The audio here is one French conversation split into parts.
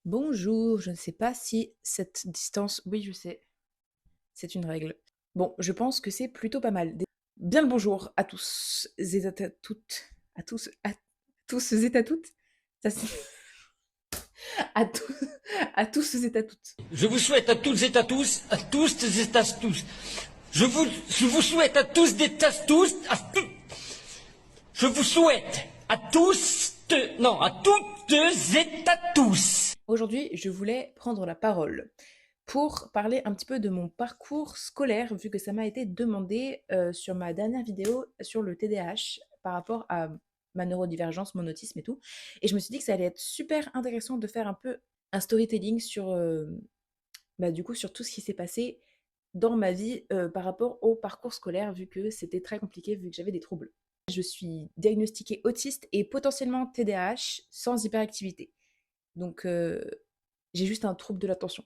Bonjour, je ne sais pas si cette distance, oui, je sais, c'est une règle. Bon, je pense que c'est plutôt pas mal. Bien le bonjour à tous et à toutes, à tous et à toutes. Ça, à tous, à tous et à toutes. Je vous souhaite à toutes et à tous et à tous. Je vous souhaite à tous et à tous, je vous souhaite à tous, non, à toutes et à tous. Aujourd'hui, je voulais prendre la parole pour parler un petit peu de mon parcours scolaire, vu que ça m'a été demandé sur ma dernière vidéo sur le TDAH par rapport à ma neurodivergence, mon autisme et tout. Et je me suis dit que ça allait être super intéressant de faire un peu un storytelling sur, du coup, sur tout ce qui s'est passé dans ma vie par rapport au parcours scolaire, vu que c'était très compliqué, vu que j'avais des troubles. Je suis diagnostiquée autiste et potentiellement TDAH sans hyperactivité. Donc, j'ai juste un trouble de l'attention.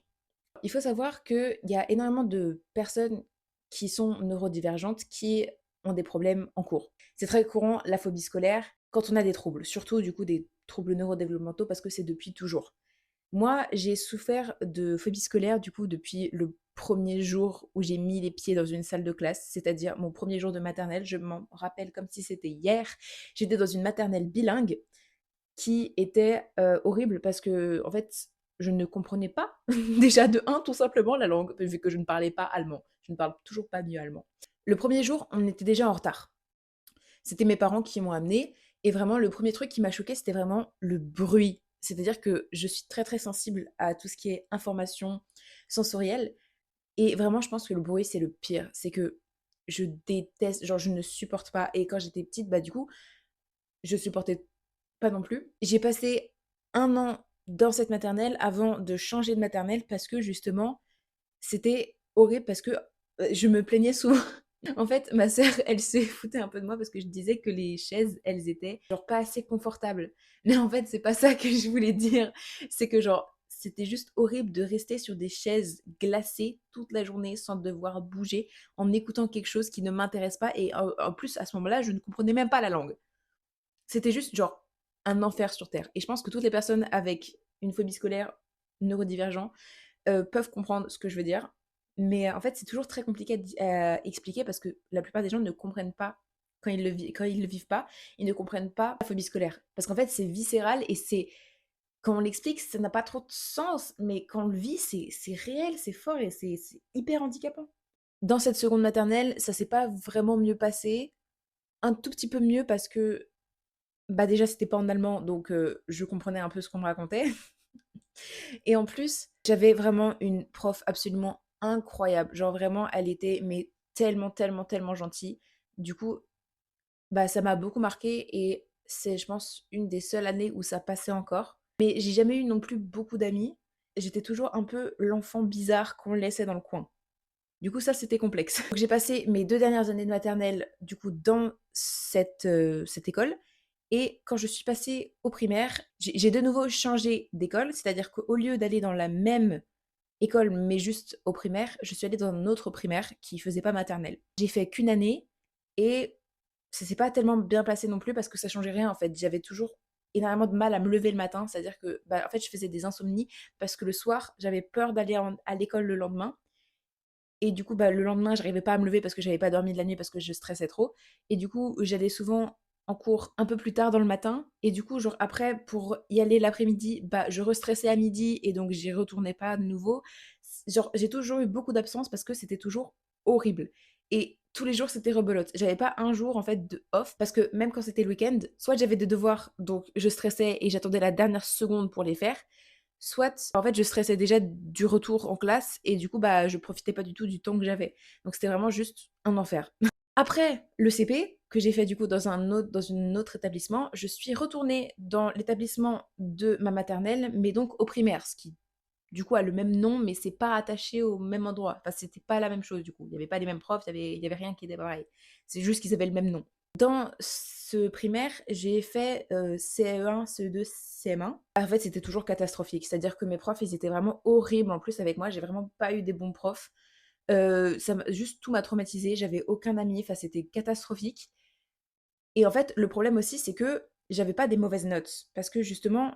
Il faut savoir qu'il y a énormément de personnes qui sont neurodivergentes qui ont des problèmes en cours. C'est très courant, la phobie scolaire, quand on a des troubles, surtout du coup des troubles neurodéveloppementaux parce que c'est depuis toujours. Moi, j'ai souffert de phobie scolaire du coup depuis le premier jour où j'ai mis les pieds dans une salle de classe, c'est-à-dire mon premier jour de maternelle. Je m'en rappelle comme si c'était hier. J'étais dans une maternelle bilingue qui était horrible parce que, en fait, je ne comprenais pas, déjà de un tout simplement, la langue, vu que je ne parlais pas allemand. Je ne parle toujours pas mieux allemand. Le premier jour, on était déjà en retard. C'était mes parents qui m'ont amené. Et vraiment, le premier truc qui m'a choqué, c'était vraiment le bruit. C'est-à-dire que je suis très très sensible à tout ce qui est information sensorielle. Et vraiment, je pense que le bruit, c'est le pire. C'est que je déteste, genre je ne supporte pas. Et quand j'étais petite, bah du coup, je supportais pas non plus. J'ai passé un an dans cette maternelle avant de changer de maternelle parce que justement, c'était horrible parce que je me plaignais souvent. En fait, ma sœur, elle se foutait un peu de moi parce que je disais que les chaises, elles étaient genre pas assez confortables. Mais en fait, c'est pas ça que je voulais dire. C'est que genre, c'était juste horrible de rester sur des chaises glacées toute la journée sans devoir bouger en écoutant quelque chose qui ne m'intéresse pas. Et en plus, à ce moment-là, je ne comprenais même pas la langue. C'était juste genre un enfer sur terre. Et je pense que toutes les personnes avec une phobie scolaire neurodivergent peuvent comprendre ce que je veux dire. Mais en fait, c'est toujours très compliqué à expliquer parce que la plupart des gens ne comprennent pas quand ils le vivent pas, ils ne comprennent pas la phobie scolaire. Parce qu'en fait, c'est viscéral et c'est quand on l'explique, ça n'a pas trop de sens, mais quand on le vit, c'est réel, c'est fort et c'est hyper handicapant. Dans cette seconde maternelle, ça s'est pas vraiment mieux passé. Un tout petit peu mieux parce que bah, déjà, c'était pas en allemand, donc je comprenais un peu ce qu'on me racontait. Et en plus, j'avais vraiment une prof absolument incroyable. Genre vraiment, elle était mais tellement, tellement, tellement gentille. Du coup, bah, ça m'a beaucoup marqué et c'est, je pense, une des seules années où ça passait encore. Mais j'ai jamais eu non plus beaucoup d'amis. J'étais toujours un peu l'enfant bizarre qu'on laissait dans le coin. Du coup, ça, c'était complexe. Donc, j'ai passé mes 2 dernières années de maternelle, du coup, dans cette école. Et quand je suis passée au primaire, j'ai de nouveau changé d'école, c'est-à-dire qu'au lieu d'aller dans la même école, mais juste au primaire, je suis allée dans un autre primaire qui faisait pas maternelle. J'ai fait qu'une année et ça s'est pas tellement bien passé non plus parce que ça changeait rien en fait. J'avais toujours énormément de mal à me lever le matin, c'est-à-dire que bah, en fait, je faisais des insomnies parce que le soir, j'avais peur d'aller à l'école le lendemain et du coup, bah, le lendemain, j'arrivais pas à me lever parce que j'avais pas dormi de la nuit parce que je stressais trop. Et du coup, j'allais souvent en cours un peu plus tard dans le matin. Et du coup, genre après, pour y aller l'après-midi, bah, je restressais à midi et donc j'y retournais pas de nouveau. Genre, j'ai toujours eu beaucoup d'absence parce que c'était toujours horrible. Et tous les jours, c'était rebelote. J'avais pas un jour en fait de off parce que même quand c'était le week-end, soit j'avais des devoirs, donc je stressais et j'attendais la dernière seconde pour les faire, soit en fait je stressais déjà du retour en classe et du coup bah je profitais pas du tout du temps que j'avais. Donc c'était vraiment juste un enfer. Après le CP que j'ai fait du coup dans un autre établissement, je suis retournée dans l'établissement de ma maternelle mais donc au primaire, ce qui du coup a le même nom mais c'est pas attaché au même endroit. Enfin c'était pas la même chose du coup. Il y avait pas les mêmes profs, il y avait rien qui était pareil. C'est juste qu'ils avaient le même nom. Dans ce primaire, j'ai fait CE1, CE2, CM1. En fait, c'était toujours catastrophique. C'est-à-dire que mes profs, ils étaient vraiment horribles en plus avec moi. J'ai vraiment pas eu des bons profs. Juste tout m'a traumatisée. J'avais aucun ami. Enfin, c'était catastrophique. Et en fait, le problème aussi, c'est que j'avais pas des mauvaises notes. Parce que justement,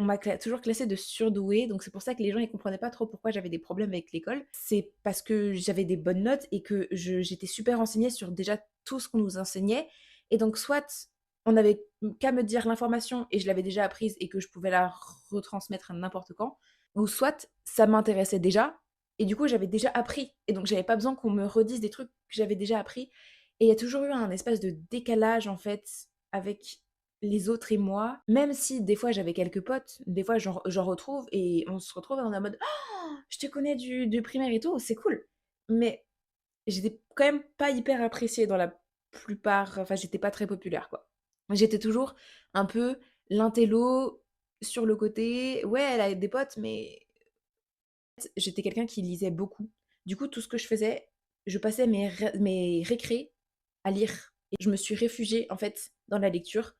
On m'a toujours classée de surdouée, donc c'est pour ça que les gens ils comprenaient pas trop pourquoi j'avais des problèmes avec l'école. C'est parce que j'avais des bonnes notes et que j'étais super renseignée sur déjà tout ce qu'on nous enseignait. Et donc soit on avait qu'à me dire l'information et je l'avais déjà apprise et que je pouvais la retransmettre à n'importe quand, ou soit ça m'intéressait déjà et du coup j'avais déjà appris. Et donc j'avais pas besoin qu'on me redise des trucs que j'avais déjà appris. Et il y a toujours eu un espèce de décalage en fait avec les autres et moi, même si des fois j'avais quelques potes, des fois j'en retrouve et on se retrouve et on est en mode «Oh, je te connais du primaire et tout, c'est cool». Mais j'étais quand même pas hyper appréciée dans la plupart, enfin j'étais pas très populaire quoi. J'étais toujours un peu l'intello sur le côté, ouais, elle a des potes, mais j'étais quelqu'un qui lisait beaucoup. Du coup, tout ce que je faisais, je passais mes récrés à lire. Et je me suis réfugiée en fait dans la lecture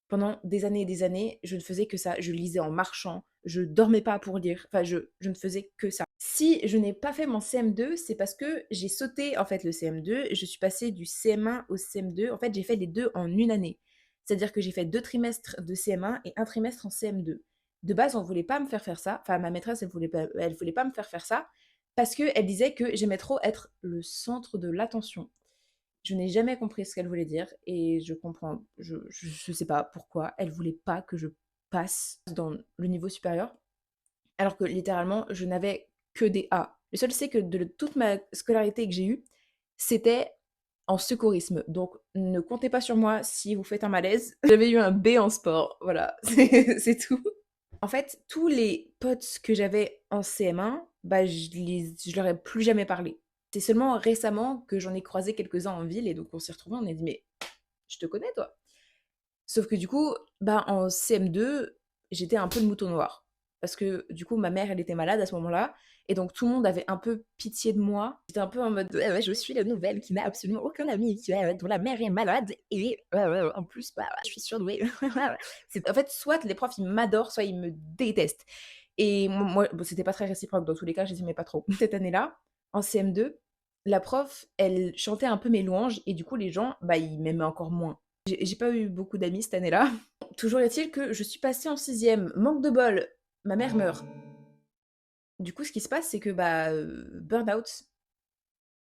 pendant des années et des années, je ne faisais que ça. Je lisais en marchant, je dormais pas pour lire, enfin je ne faisais que ça. Si je n'ai pas fait mon CM2, c'est parce que j'ai sauté en fait le CM2, je suis passée du CM1 au CM2. En fait, j'ai fait les deux en une année. C'est-à-dire que j'ai fait 2 trimestres de CM1 et un trimestre en CM2. De base, on voulait pas me faire ça. Enfin, ma maîtresse, elle voulait pas me faire ça parce qu'elle disait que j'aimais trop être le centre de l'attention. Je n'ai jamais compris ce qu'elle voulait dire et je comprends, je sais pas pourquoi elle voulait pas que je passe dans le niveau supérieur, alors que littéralement je n'avais que des A. Le seul c'est que de toute ma scolarité que j'ai eue, c'était en secourisme. Donc ne comptez pas sur moi si vous faites un malaise. J'avais eu un B en sport, voilà, c'est tout. En fait, tous les potes que j'avais en CM1, bah, je leur ai plus jamais parlé. C'est seulement récemment que j'en ai croisé quelques-uns en ville et donc on s'est retrouvés, on a dit mais je te connais toi. Sauf que du coup, bah en CM2, j'étais un peu le mouton noir. Parce que du coup, ma mère, elle était malade à ce moment-là. Et donc tout le monde avait un peu pitié de moi. J'étais un peu en mode ouais, ouais, je suis la nouvelle qui n'a absolument aucun ami, dont la mère est malade. Et en plus, bah, je suis surdouée. En fait, soit les profs, ils m'adorent, soit ils me détestent. Et moi, bon, c'était pas très réciproque dans tous les cas, je les aimais pas trop. Cette année-là, en CM2, la prof, elle chantait un peu mes louanges et du coup, les gens, bah, ils m'aimaient encore moins. J'ai pas eu beaucoup d'amis cette année-là. Toujours est-il que je suis passée en sixième. Manque de bol, ma mère meurt. Du coup, ce qui se passe, c'est que bah, burn-out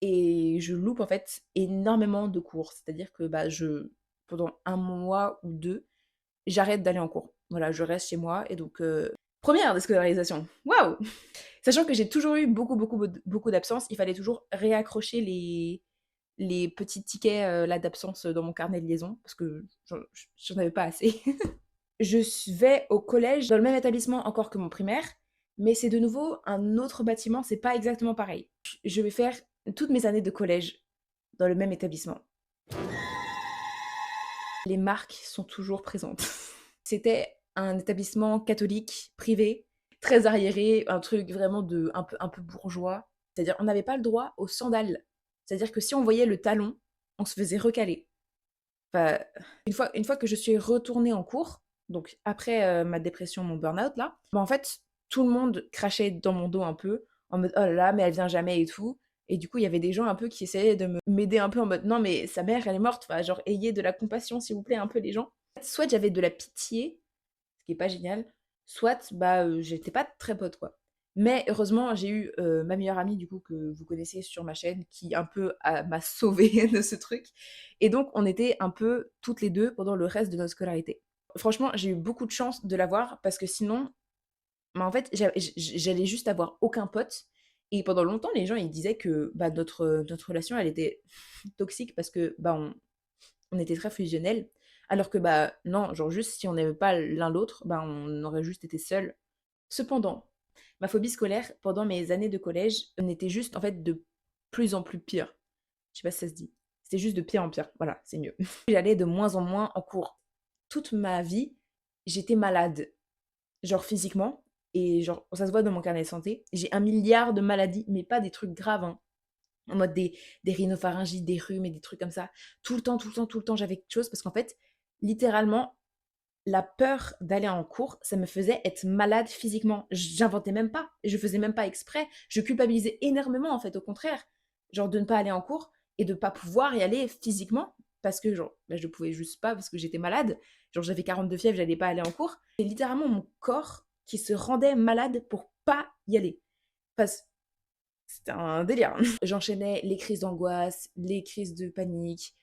et je loupe en fait énormément de cours. C'est-à-dire que bah, pendant un mois ou deux, j'arrête d'aller en cours. Voilà, je reste chez moi et donc première déscolarisation. Waouh! Sachant que j'ai toujours eu beaucoup, beaucoup, beaucoup d'absence, il fallait toujours réaccrocher les petits tickets là, d'absence dans mon carnet de liaison parce que j'en avais pas assez. Je vais au collège dans le même établissement encore que mon primaire, mais c'est de nouveau un autre bâtiment, c'est pas exactement pareil. Je vais faire toutes mes années de collège dans le même établissement. Les marques sont toujours présentes. C'était un établissement catholique, privé, très arriéré, un truc vraiment un peu bourgeois. C'est-à-dire, on n'avait pas le droit aux sandales. C'est-à-dire que si on voyait le talon, on se faisait recaler. Enfin, une fois que je suis retournée en cours, donc après ma dépression, mon burn-out là, bah en fait, tout le monde crachait dans mon dos un peu, en mode oh là là, mais elle vient jamais et tout. Et du coup, il y avait des gens un peu qui essayaient de m'aider un peu en mode non, mais sa mère, elle est morte, enfin, genre ayez de la compassion, s'il vous plaît, un peu les gens. Soit j'avais de la pitié, ce qui est pas génial, soit bah j'étais pas très pote quoi. Mais heureusement, j'ai eu ma meilleure amie du coup que vous connaissez sur ma chaîne qui un peu m'a sauvée de ce truc. Et donc on était un peu toutes les deux pendant le reste de notre scolarité. Franchement, j'ai eu beaucoup de chance de l'avoir parce que sinon, bah, en fait, j'allais juste avoir aucun pote. Et pendant longtemps, les gens ils disaient que bah, notre relation elle était toxique parce que bah on était très fusionnels. Alors que bah non, genre juste si on n'aimait pas l'un l'autre, bah on aurait juste été seuls. Cependant, ma phobie scolaire pendant mes années de collège n'était juste en fait de plus en plus pire. Je sais pas si ça se dit. C'était juste de pire en pire. Voilà, c'est mieux. J'allais de moins en moins en cours. Toute ma vie, j'étais malade. Genre physiquement. Et genre, ça se voit dans mon carnet de santé. J'ai 1 milliard de maladies, mais pas des trucs graves, hein. En mode des rhinopharyngites, des rhumes et des trucs comme ça. Tout le temps, tout le temps, tout le temps, j'avais quelque chose parce qu'en fait, littéralement, la peur d'aller en cours, ça me faisait être malade physiquement. J'inventais même pas, je faisais même pas exprès. Je culpabilisais énormément en fait, au contraire. Genre de ne pas aller en cours et de pas pouvoir y aller physiquement parce que genre, bah, je pouvais juste pas parce que j'étais malade. Genre, j'avais 42 fièvre, j'allais pas aller en cours. C'est littéralement mon corps qui se rendait malade pour pas y aller. Parce c'était un délire, hein. J'enchaînais les crises d'angoisse, les crises de panique,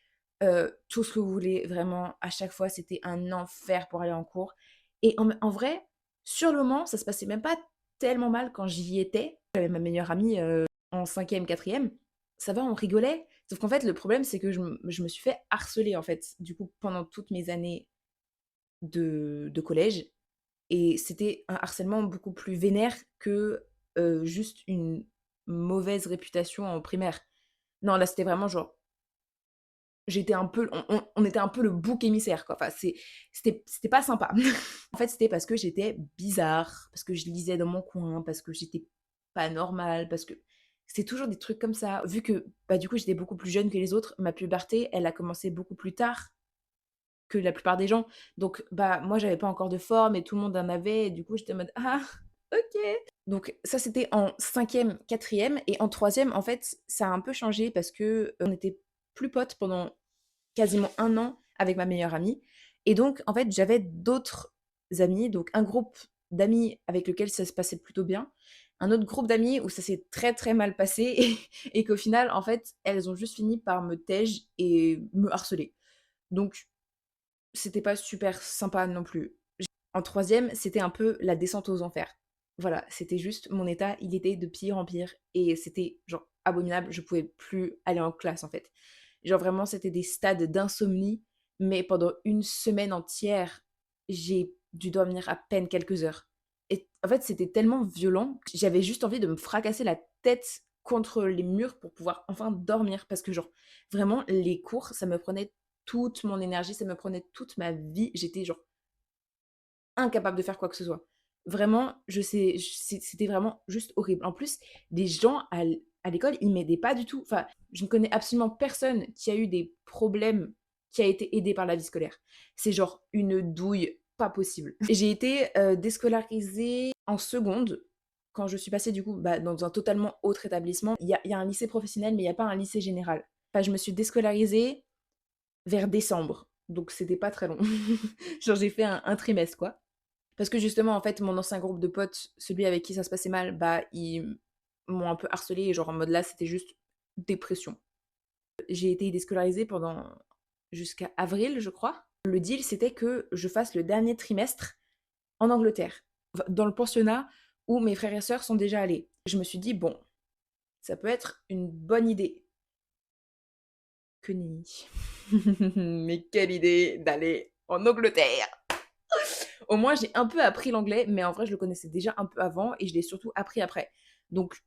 tout ce que vous voulez. Vraiment, à chaque fois, c'était un enfer pour aller en cours. Et en vrai, sur le moment, ça se passait même pas tellement mal quand j'y étais. J'avais ma meilleure amie, en 5e, 4e. Ça va, on rigolait. Sauf qu'en fait, le problème, c'est que je me suis fait harceler, en fait, du coup, pendant toutes mes années de collège. Et c'était un harcèlement beaucoup plus vénère que, juste une mauvaise réputation en primaire. Non, là, c'était vraiment genre, j'étais un peu on était un peu le bouc émissaire, quoi. Enfin, c'était pas sympa. En fait, c'était parce que j'étais bizarre, parce que je lisais dans mon coin, parce que j'étais pas normale, parce que c'était toujours des trucs comme ça. Vu que, bah, du coup, j'étais beaucoup plus jeune que les autres, ma puberté, elle a commencé beaucoup plus tard que la plupart des gens. Donc, bah, moi, j'avais pas encore de forme et tout le monde en avait. Et du coup, j'étais en mode ah, ok. Donc, ça, c'était en 5e, 4e. Et en 3e, en fait, ça a un peu changé parce que on était plus potes pendant quasiment un an avec ma meilleure amie. Et donc, en fait, j'avais d'autres amis. Donc, un groupe d'amis avec lequel ça se passait plutôt bien. Un autre groupe d'amis où ça s'est très très mal passé et qu'au final, en fait, elles ont juste fini par me tège et me harceler. Donc, c'était pas super sympa non plus. En 3e, c'était un peu la descente aux enfers. Voilà, c'était juste mon état, il était de pire en pire et c'était genre abominable, je pouvais plus aller en classe en fait. Genre vraiment, c'était des stades d'insomnie, mais pendant une semaine entière, j'ai dû dormir à peine quelques heures. Et en fait, c'était tellement violent que j'avais juste envie de me fracasser la tête contre les murs pour pouvoir enfin dormir parce que genre vraiment les cours, ça me prenait toute mon énergie, ça me prenait toute ma vie, j'étais genre incapable de faire quoi que ce soit. Vraiment, je sais, c'était vraiment juste horrible. En plus, les gens à l'école, ils m'aidaient pas du tout. Enfin, je ne connais absolument personne qui a eu des problèmes, qui a été aidé par la vie scolaire. C'est genre une douille pas possible. Et j'ai été déscolarisée en seconde quand je suis passée du coup bah, dans un totalement autre établissement. Il y a un lycée professionnel, mais il n'y a pas un lycée général. Enfin, je me suis déscolarisée vers décembre, donc c'était pas très long. Genre j'ai fait un trimestre quoi. Parce que justement, en fait, mon ancien groupe de potes, celui avec qui ça se passait mal, bah, ils m'ont un peu harcelée, genre en mode là, c'était juste dépression. J'ai été déscolarisée pendant jusqu'à avril, je crois. Le deal, c'était que je fasse le dernier trimestre en Angleterre, dans le pensionnat où mes frères et sœurs sont déjà allés. Je me suis dit, bon, ça peut être une bonne idée. Que nenni. Mais quelle idée d'aller en Angleterre! Au moins, j'ai un peu appris l'anglais, mais en vrai, je le connaissais déjà un peu avant et je l'ai surtout appris après. Donc,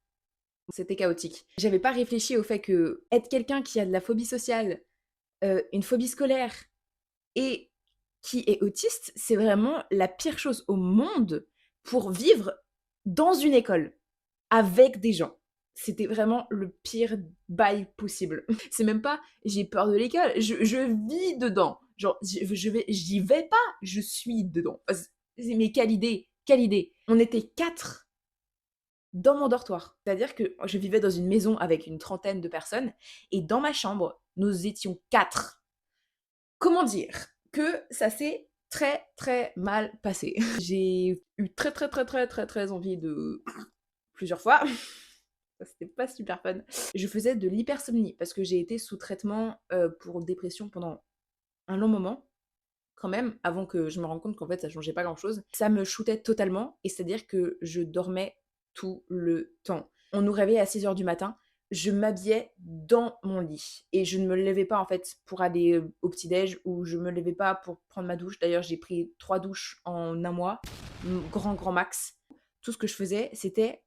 c'était chaotique. J'avais pas réfléchi au fait que être quelqu'un qui a de la phobie sociale, une phobie scolaire et qui est autiste, c'est vraiment la pire chose au monde pour vivre dans une école avec des gens. C'était vraiment le pire bail possible. C'est même pas j'ai peur de l'école, je vis dedans. Genre, j'y vais pas, je suis dedans. Mais quelle idée, quelle idée. On était 4 dans mon dortoir. C'est-à-dire que je vivais dans une maison avec une trentaine de personnes et dans ma chambre, nous étions 4. Comment dire que ça s'est très très mal passé. J'ai eu très très très très très très envie de plusieurs fois. Ça, c'était pas super fun. Je faisais de l'hypersomnie parce que j'ai été sous traitement pour dépression pendant un long moment, quand même, avant que je me rende compte qu'en fait ça changeait pas grand chose. Ça me shootait totalement, et c'est-à-dire que je dormais tout le temps. On nous réveillait à 6 heures du matin, je m'habillais dans mon lit et je ne me levais pas en fait pour aller au petit-déj, ou je me levais pas pour prendre ma douche. D'ailleurs, j'ai pris 3 douches en un mois, grand max. Tout ce que je faisais, c'était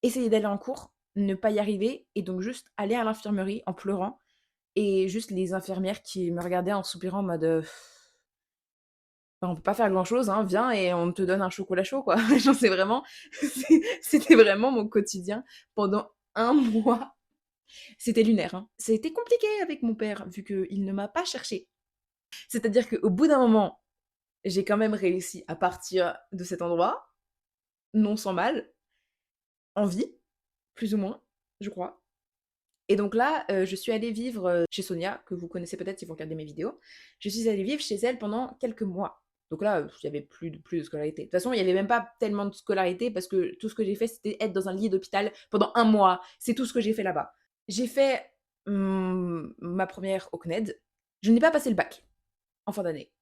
essayer d'aller en cours, ne pas y arriver, et donc juste aller à l'infirmerie en pleurant, et juste les infirmières qui me regardaient en soupirant en mode bah, on peut pas faire grand chose, hein, viens et on te donne un chocolat chaud, quoi. Genre, c'était vraiment mon quotidien pendant un mois. C'était lunaire, hein. Ça a été compliqué avec mon père, vu qu'il ne m'a pas cherché. C'est-à-dire qu'au bout d'un moment, j'ai quand même réussi à partir de cet endroit, non sans mal, en vie, plus ou moins, je crois. Et donc là, je suis allée vivre, chez Sonia, que vous connaissez peut-être si vous regardez mes vidéos. Je suis allée vivre chez elle pendant quelques mois. Donc là, il y avait plus de scolarité. De toute façon, il y avait même pas tellement de scolarité parce que tout ce que j'ai fait, c'était être dans un lit d'hôpital pendant 1 mois. C'est tout ce que j'ai fait là-bas. J'ai fait, ma première au CNED. Je n'ai pas passé le bac en fin d'année.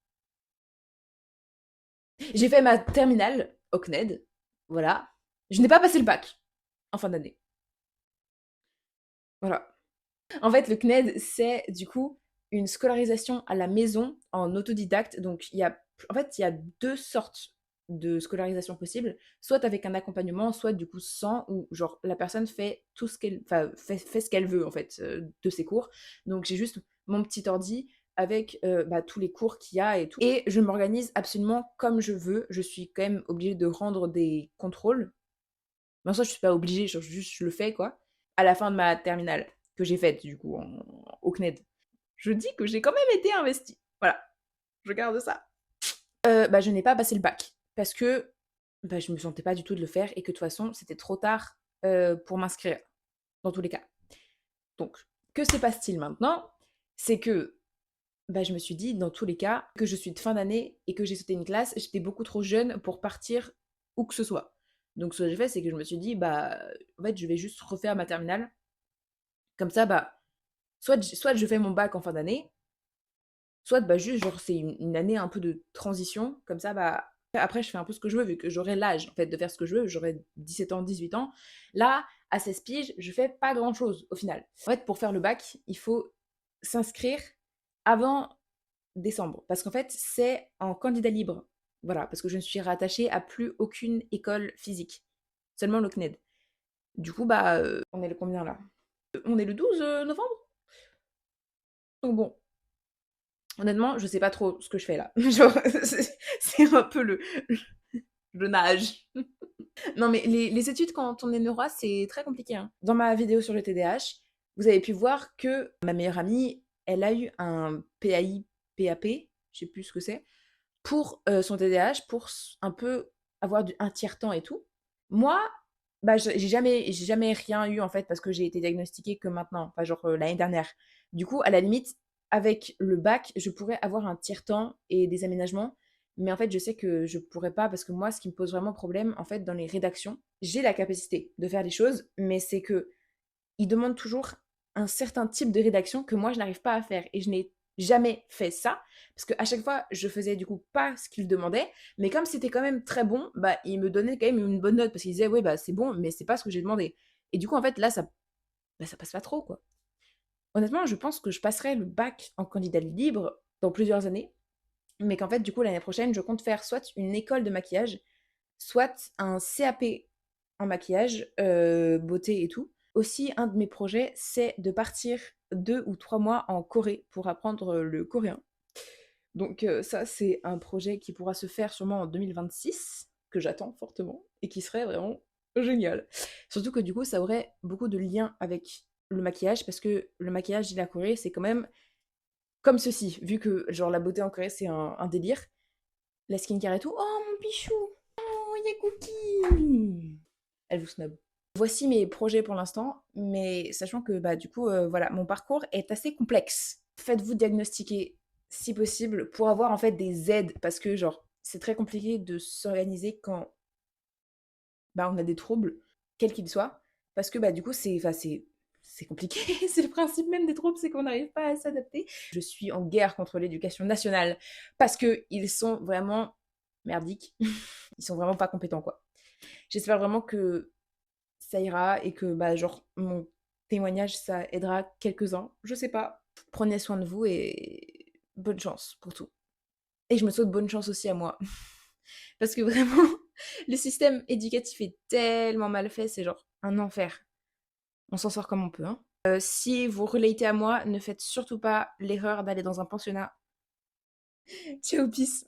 J'ai fait ma terminale au CNED, voilà. Je n'ai pas passé le bac en fin d'année. Voilà. En fait, le CNED, c'est du coup une scolarisation à la maison en autodidacte. Donc, il y a 2 sortes de scolarisation possibles, soit avec un accompagnement, soit du coup sans, où genre la personne fait tout ce qu'elle, enfin fait ce qu'elle veut en fait de ses cours. Donc j'ai juste mon petit ordi avec bah, tous les cours qu'il y a et tout. Et je m'organise absolument comme je veux. Je suis quand même obligée de rendre des contrôles. Mais en soi, je suis pas obligée, genre, juste je le fais quoi. À la fin de ma terminale, que j'ai faite du coup au CNED. Je dis que j'ai quand même été investie. Voilà, je garde ça. Bah, je n'ai pas passé le bac parce que bah, je me sentais pas du tout de le faire et que de toute façon, c'était trop tard pour m'inscrire, dans tous les cas. Donc, que se passe-t-il maintenant? C'est que bah, je me suis dit, dans tous les cas, que je suis de fin d'année et que j'ai sauté une classe, j'étais beaucoup trop jeune pour partir où que ce soit. Donc, ce que j'ai fait, c'est que je me suis dit, bah, en fait, je vais juste refaire ma terminale. Comme ça, bah, soit je fais mon bac en fin d'année, soit bah, juste, genre, c'est une année un peu de transition. Comme ça, bah, après, je fais un peu ce que je veux, vu que j'aurai l'âge, en fait, de faire ce que je veux. J'aurai 17 ans, 18 ans. Là, à 16 piges, je fais pas grand-chose, au final. En fait, pour faire le bac, il faut s'inscrire avant décembre. Parce qu'en fait, c'est en candidat libre. Voilà, parce que je ne suis rattachée à plus aucune école physique. Seulement le CNED. Du coup, bah, on est le combien là? On est le 12 novembre? Donc bon, honnêtement, je sais pas trop ce que je fais là. Genre, c'est un peu le nage. Non, mais les études quand on est neuro, c'est très compliqué, hein. Dans ma vidéo sur le TDAH, vous avez pu voir que ma meilleure amie, elle a eu un PAI, PAP, je sais plus ce que c'est, pour son TDAH, pour un peu avoir un tiers-temps et tout. Moi, bah, j'ai jamais rien eu en fait parce que j'ai été diagnostiquée que maintenant, enfin genre l'année dernière. Du coup, à la limite, avec le bac, je pourrais avoir un tiers-temps et des aménagements. Mais en fait, je sais que je pourrais pas parce que moi, ce qui me pose vraiment problème, en fait, dans les rédactions, j'ai la capacité de faire les choses, mais c'est que ils demandent toujours un certain type de rédaction que moi, je n'arrive pas à faire. Et je n'ai jamais fait ça, parce qu'à chaque fois, je faisais du coup pas ce qu'ils demandaient, mais comme c'était quand même très bon, bah, ils me donnaient quand même une bonne note, parce qu'ils disaient, ouais, bah, c'est bon, mais c'est pas ce que j'ai demandé. Et du coup, en fait, là, ça passe pas trop, quoi. Honnêtement, je pense que je passerai le bac en candidat libre dans plusieurs années, mais qu'en fait, du coup, l'année prochaine, je compte faire soit une école de maquillage, soit un CAP en maquillage, beauté et tout. Aussi, un de mes projets, c'est de partir 2 ou 3 mois en Corée pour apprendre le coréen. Donc ça, c'est un projet qui pourra se faire sûrement en 2026, que j'attends fortement, et qui serait vraiment génial. Surtout que du coup, ça aurait beaucoup de liens avec le maquillage, parce que le maquillage de la Corée, c'est quand même comme ceci, vu que genre la beauté en Corée, c'est un délire. La skincare et tout. Oh mon pichou! Oh, il y a Cookie! Elle vous snob. Voici mes projets pour l'instant, mais sachant que bah, du coup, voilà, mon parcours est assez complexe. Faites-vous diagnostiquer si possible pour avoir en fait des aides parce que genre c'est très compliqué de s'organiser quand bah, on a des troubles, quels qu'ils soient, parce que bah, du coup c'est compliqué, c'est le principe même des troubles, c'est qu'on n'arrive pas à s'adapter. Je suis en guerre contre l'éducation nationale parce que ils sont vraiment merdiques, ils sont vraiment pas compétents quoi. J'espère vraiment que ça ira et que bah, genre mon témoignage ça aidera quelques-uns. Je sais pas. Prenez soin de vous et bonne chance pour tout. Et je me souhaite bonne chance aussi à moi. Parce que vraiment, le système éducatif est tellement mal fait, c'est genre un enfer. On s'en sort comme on peut. Hein. Si vous relatez à moi, ne faites surtout pas l'erreur d'aller dans un pensionnat. Ciao, peace.